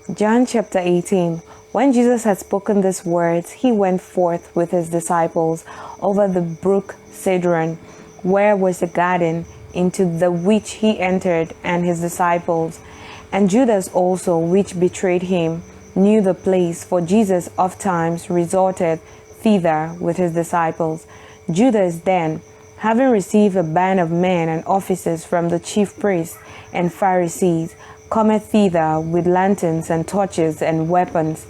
John chapter 18. When Jesus had spoken these words, he went forth with his disciples over the brook Cedron, where was a garden, into the which he entered, and his disciples. And Judas also, which betrayed him, knew the place, for Jesus ofttimes resorted thither with his disciples. Judas then, having received a band of men and officers from the chief priests and Pharisees, cometh thither with lanterns and torches and weapons.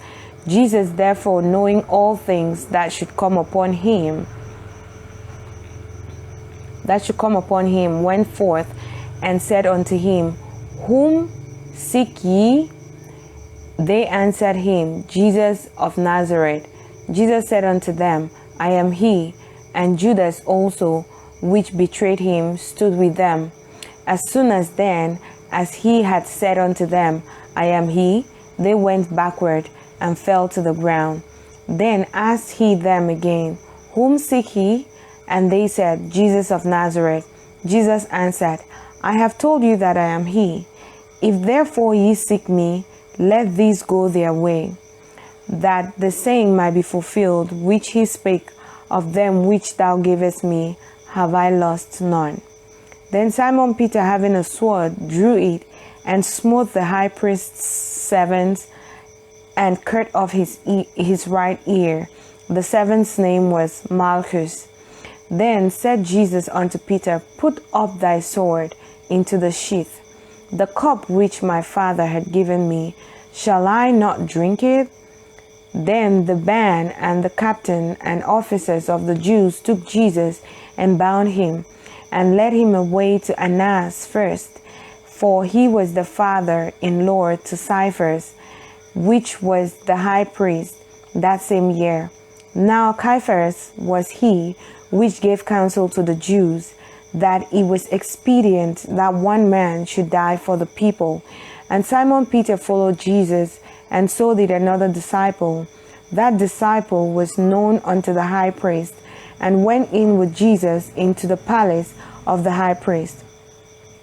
Jesus therefore, knowing all things that should come upon him, went forth and said unto him, Whom seek ye? They answered him, Jesus of Nazareth. Jesus said unto them, I am he. And Judas also, which betrayed him, stood with them. As soon as then as he had said unto them, I am he, they went backward and fell to the ground. Then asked he them again, Whom seek ye? And they said, Jesus of Nazareth. Jesus answered, I have told you that I am he. If therefore ye seek me, let these go their way, that the saying might be fulfilled, which he spake, Of them which thou gavest me, have I lost none. Then Simon Peter, having a sword, drew it, and smote the high priest's servant, and cut off his right ear. The servant's name was Malchus. Then said Jesus unto Peter, Put up thy sword into the sheath. The cup which my Father had given me, shall I not drink it? Then the band and the captain and officers of the Jews took Jesus and bound him, and led him away to Annas first, for he was the father-in-law to Caiaphas, which was the high priest that same year. Now Caiaphas was he which gave counsel to the Jews, that it was expedient that one man should die for the people. And Simon Peter followed Jesus, and so did another disciple. That disciple was known unto the high priest, and went in with Jesus into the palace of the high priest.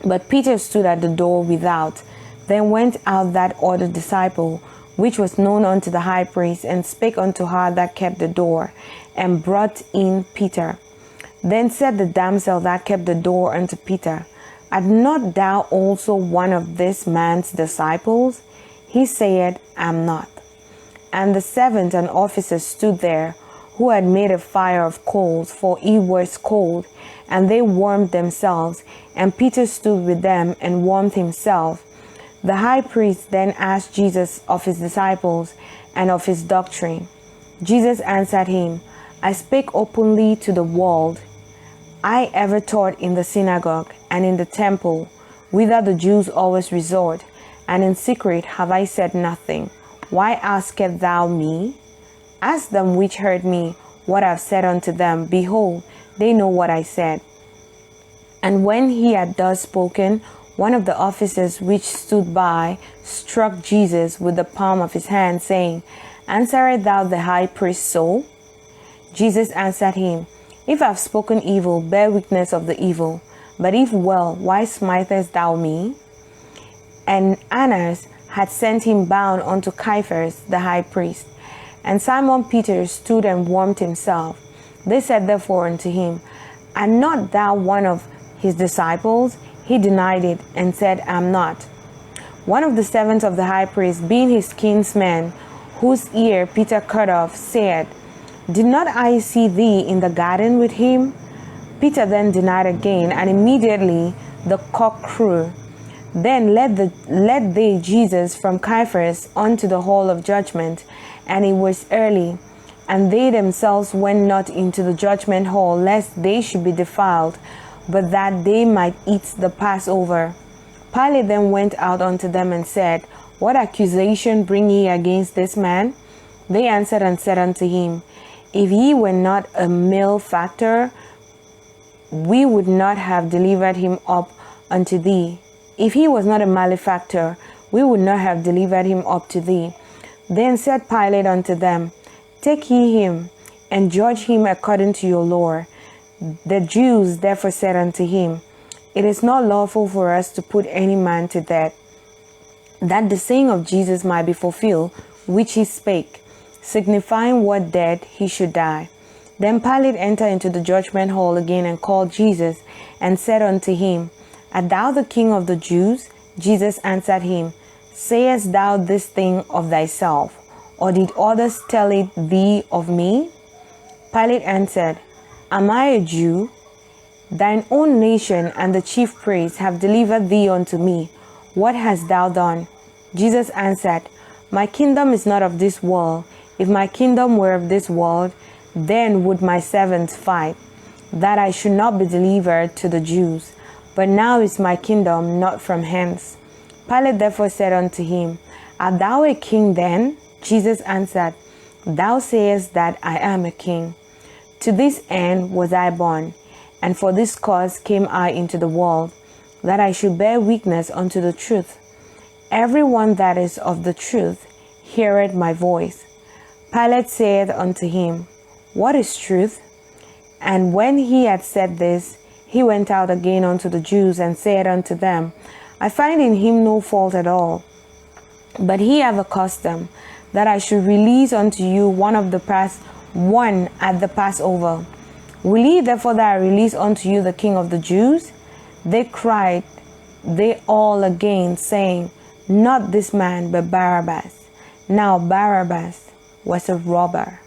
But Peter stood at the door without. Then went out that other disciple, which was known unto the high priest, and spake unto her that kept the door, and brought in Peter. Then said the damsel that kept the door unto Peter, Art not thou also one of this man's disciples? He said, Am not. And the servants and officers stood there, who had made a fire of coals, for it was cold, and they warmed themselves, and Peter stood with them and warmed himself. The high priest then asked Jesus of his disciples and of his doctrine. Jesus answered him, I spake openly to the world. I ever taught in the synagogue and in the temple, whither the Jews always resort, and in secret have I said nothing. Why askest thou me? Ask them which heard me what I have said unto them. Behold, they know what I said. And when he had thus spoken, one of the officers which stood by struck Jesus with the palm of his hand, saying, Answerest thou the high priest so? Jesus answered him, If I have spoken evil, bear witness of the evil. But if well, why smitest thou me? And Annas had sent him bound unto Caiaphas the high priest. And Simon Peter stood and warmed himself. They said therefore unto him, Art not thou one of his disciples? He denied it, and said, Am not. One of the servants of the high priest, being his kinsman, whose ear Peter cut off, said, Did not I see thee in the garden with him? Peter then denied again, and immediately the cock crew. Then led they Jesus from Caiaphas unto the hall of judgment, and it was early. And they themselves went not into the judgment hall, lest they should be defiled, but that they might eat the Passover. Pilate then went out unto them and said, What accusation bring ye against this man? They answered and said unto him, If ye were not a malefactor, we would not have delivered him up unto thee. If he was not a malefactor, we would not have delivered him up to thee. Then said Pilate unto them, Take ye him, and judge him according to your law. The Jews therefore said unto him, It is not lawful for us to put any man to death, that the saying of Jesus might be fulfilled, which he spake, signifying what death he should die. Then Pilate entered into the judgment hall again and called Jesus, and said unto him, Art thou the King of the Jews? Jesus answered him, Sayest thou this thing of thyself, or did others tell it thee of me? Pilate answered, Am I a Jew? Thine own nation and the chief priests have delivered thee unto me. What hast thou done? Jesus answered, My kingdom is not of this world. If my kingdom were of this world, then would my servants fight, that I should not be delivered to the Jews. But now is my kingdom not from hence. Pilate therefore said unto him, Art thou a king then? Jesus answered, Thou sayest that I am a king. To this end was I born, and for this cause came I into the world, that I should bear witness unto the truth. Every one that is of the truth heareth my voice. Pilate saith unto him, What is truth? And when he had said this, he went out again unto the Jews, and said unto them, I find in him no fault at all. But he have a custom, that I should release unto you one at the Passover. Will ye therefore that I release unto you the King of the Jews? They cried, they all again, saying, Not this man, but Barabbas. Now Barabbas was a robber.